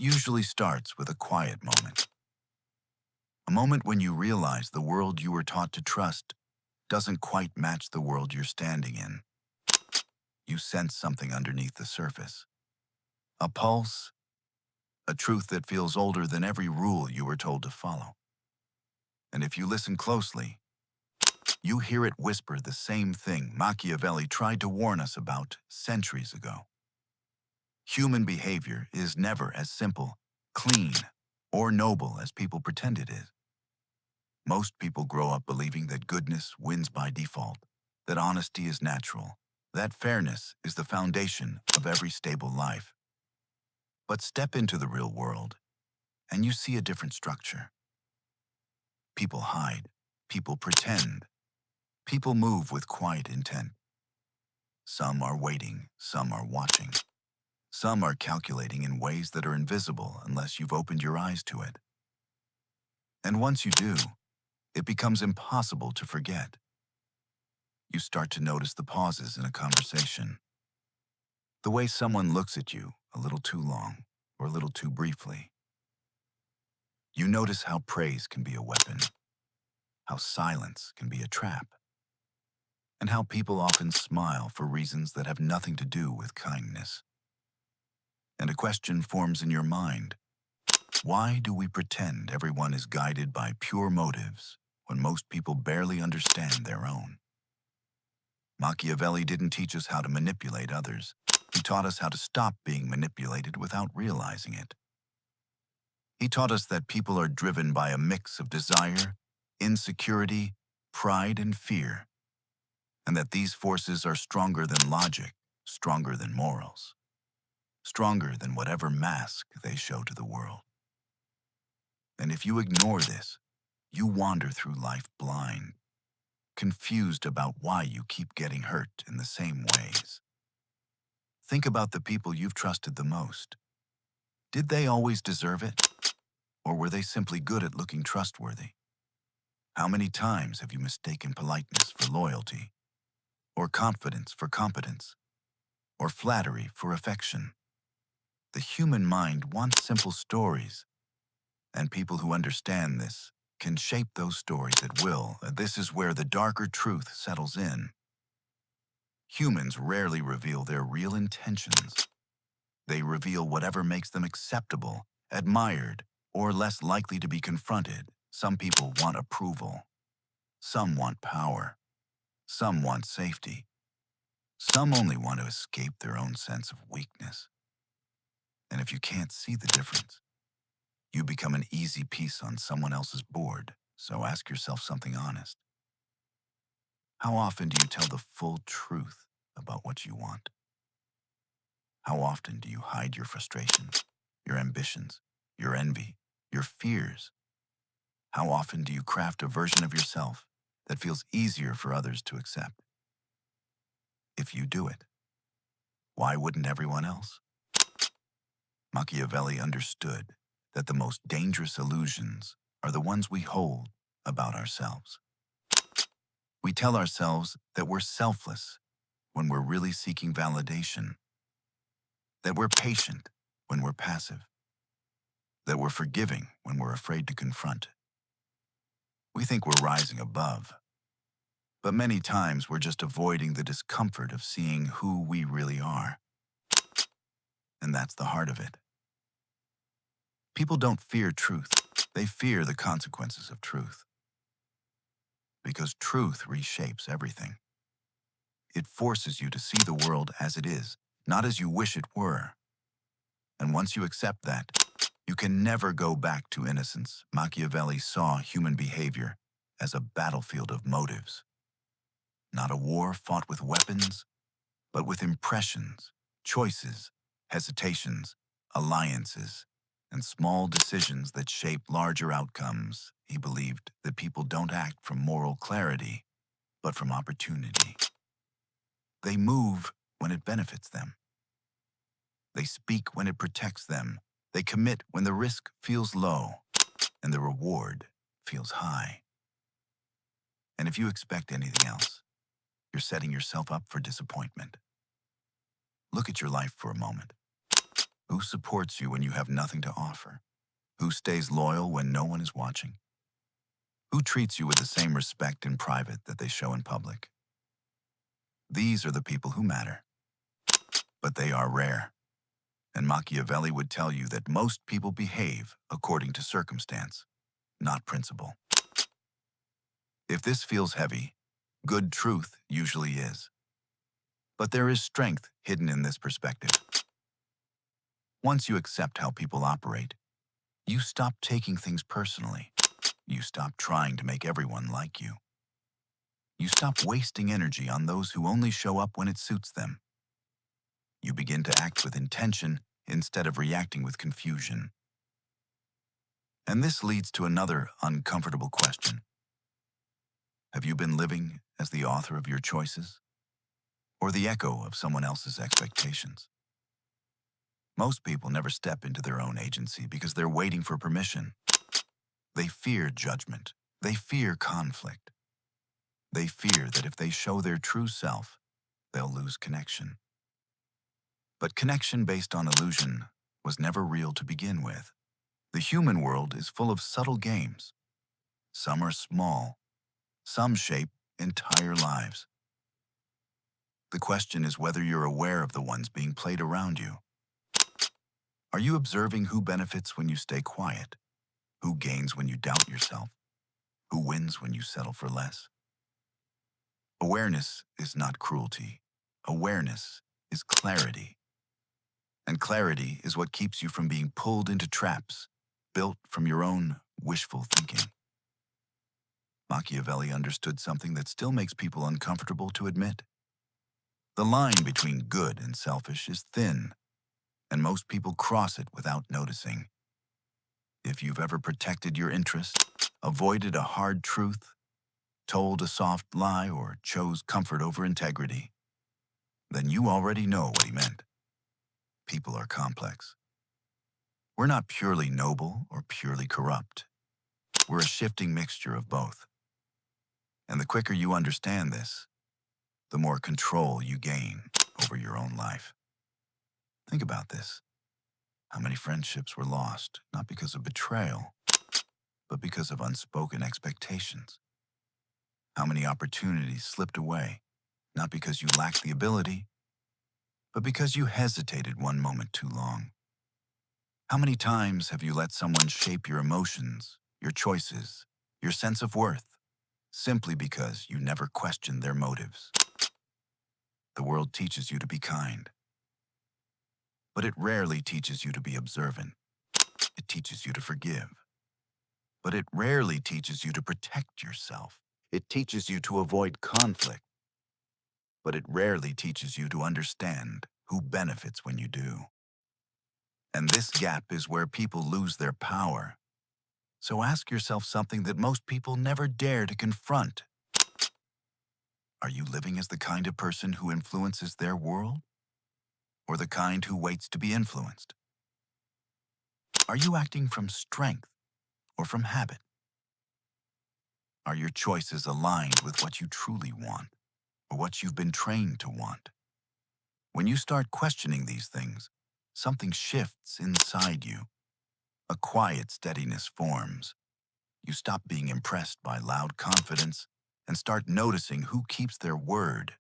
usually starts with a quiet moment. A moment when you realize the world you were taught to trust doesn't quite match the world you're standing in. You sense something underneath the surface. A pulse, a truth that feels older than every rule you were told to follow. And if you listen closely, you hear it whisper the same thing Machiavelli tried to warn us about centuries ago. Human behavior is never as simple, clean, or noble as people pretend it is. Most people grow up believing that goodness wins by default, that honesty is natural, that fairness is the foundation of every stable life. But step into the real world, and you see a different structure. People hide, people pretend, people move with quiet intent. Some are waiting, some are watching. Some are calculating in ways that are invisible unless you've opened your eyes to it. And once you do, it becomes impossible to forget. You start to notice the pauses in a conversation. The way someone looks at you a little too long or a little too briefly. You notice how praise can be a weapon, how silence can be a trap, and how people often smile for reasons that have nothing to do with kindness. And a question forms in your mind. Why do we pretend everyone is guided by pure motives when most people barely understand their own? Machiavelli didn't teach us how to manipulate others. He taught us how to stop being manipulated without realizing it. He taught us that people are driven by a mix of desire, insecurity, pride, and fear, and that these forces are stronger than logic, stronger than morals, stronger than whatever mask they show to the world. And if you ignore this, you wander through life blind, confused about why you keep getting hurt in the same ways. Think about the people you've trusted the most. Did they always deserve it? Or were they simply good at looking trustworthy? How many times have you mistaken politeness for loyalty, or confidence for competence, or flattery for affection? The human mind wants simple stories, and people who understand this can shape those stories at will. This is where the darker truth settles in. Humans rarely reveal their real intentions. They reveal whatever makes them acceptable, admired, or less likely to be confronted. Some people want approval. Some want power. Some want safety. Some only want to escape their own sense of weakness. And if you can't see the difference, you become an easy piece on someone else's board. So ask yourself something honest. How often do you tell the full truth about what you want? How often do you hide your frustrations, your ambitions, your envy, your fears? How often do you craft a version of yourself that feels easier for others to accept? If you do it, why wouldn't everyone else? Machiavelli understood that the most dangerous illusions are the ones we hold about ourselves. We tell ourselves that we're selfless when we're really seeking validation, that we're patient when we're passive, that we're forgiving when we're afraid to confront. We think we're rising above, but many times we're just avoiding the discomfort of seeing who we really are. And that's the heart of it. People don't fear truth. They fear the consequences of truth. Because truth reshapes everything. It forces you to see the world as it is, not as you wish it were. And once you accept that, you can never go back to innocence. Machiavelli saw human behavior as a battlefield of motives. Not a war fought with weapons, but with impressions, choices, hesitations, alliances, and small decisions that shape larger outcomes. He believed that people don't act from moral clarity, but from opportunity. They move when it benefits them. They speak when it protects them. They commit when the risk feels low and the reward feels high. And if you expect anything else, you're setting yourself up for disappointment. Look at your life for a moment. Who supports you when you have nothing to offer? Who stays loyal when no one is watching? Who treats you with the same respect in private that they show in public? These are the people who matter, but they are rare. And Machiavelli would tell you that most people behave according to circumstance, not principle. If this feels heavy, good truth usually is. But there is strength hidden in this perspective. Once you accept how people operate, you stop taking things personally. You stop trying to make everyone like you. You stop wasting energy on those who only show up when it suits them. You begin to act with intention instead of reacting with confusion. And this leads to another uncomfortable question. Have you been living as the author of your choices, or the echo of someone else's expectations? Most people never step into their own agency because they're waiting for permission. They fear judgment. They fear conflict. They fear that if they show their true self, they'll lose connection. But connection based on illusion was never real to begin with. The human world is full of subtle games. Some are small. Some shape entire lives. The question is whether you're aware of the ones being played around you. Are you observing who benefits when you stay quiet? Who gains when you doubt yourself? Who wins when you settle for less? Awareness is not cruelty. Awareness is clarity. And clarity is what keeps you from being pulled into traps built from your own wishful thinking. Machiavelli understood something that still makes people uncomfortable to admit. The line between good and selfish is thin, and most people cross it without noticing. If you've ever protected your interest, avoided a hard truth, told a soft lie, or chose comfort over integrity, then you already know what he meant. People are complex. We're not purely noble or purely corrupt. We're a shifting mixture of both. And the quicker you understand this, the more control you gain over your own life. Think about this. How many friendships were lost, not because of betrayal, but because of unspoken expectations? How many opportunities slipped away, not because you lacked the ability, but because you hesitated one moment too long? How many times have you let someone shape your emotions, your choices, your sense of worth, simply because you never questioned their motives? The world teaches you to be kind, but it rarely teaches you to be observant. It teaches you to forgive, but it rarely teaches you to protect yourself. It teaches you to avoid conflict, but it rarely teaches you to understand who benefits when you do. And this gap is where people lose their power. So ask yourself something that most people never dare to confront. Are you living as the kind of person who influences their world, or the kind who waits to be influenced? Are you acting from strength or from habit? Are your choices aligned with what you truly want, or what you've been trained to want? When you start questioning these things, something shifts inside you. A quiet steadiness forms. You stop being impressed by loud confidence and start noticing who keeps their word.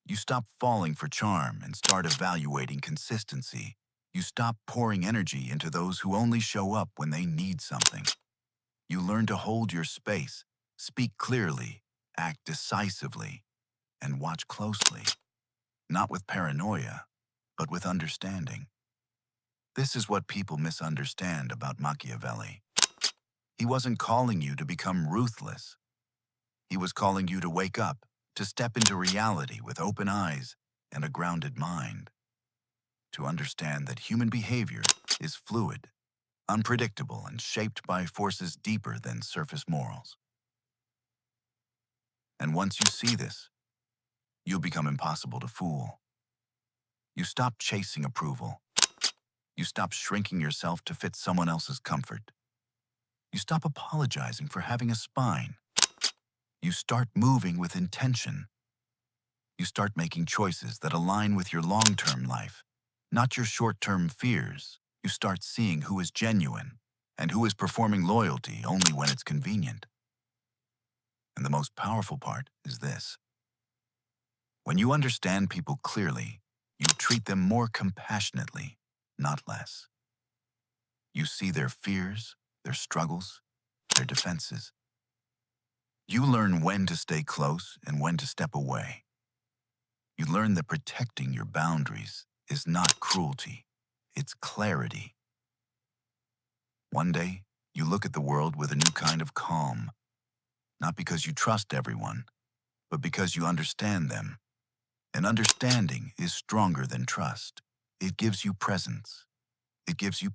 You stop falling for charm and start evaluating consistency. You stop pouring energy into those who only show up when they need something. You learn to hold your space, speak clearly, act decisively, and watch closely. Not with paranoia, but with understanding. This is what people misunderstand about Machiavelli. He wasn't calling you to become ruthless. He was calling you to wake up, to step into reality with open eyes and a grounded mind. To understand that human behavior is fluid, unpredictable, and shaped by forces deeper than surface morals. And once you see this, you'll become impossible to fool. You stop chasing approval. You stop shrinking yourself to fit someone else's comfort. You stop apologizing for having a spine. You start moving with intention. You start making choices that align with your long-term life, not your short-term fears. You start seeing who is genuine and who is performing loyalty only when it's convenient. And the most powerful part is this. When you understand people clearly, you treat them more compassionately, not less. You see their fears, their struggles, their defenses. You learn when to stay close and when to step away. You learn that protecting your boundaries is not cruelty, it's clarity. One day, you look at the world with a new kind of calm, not because you trust everyone, but because you understand them. And understanding is stronger than trust. It gives you presence. It gives you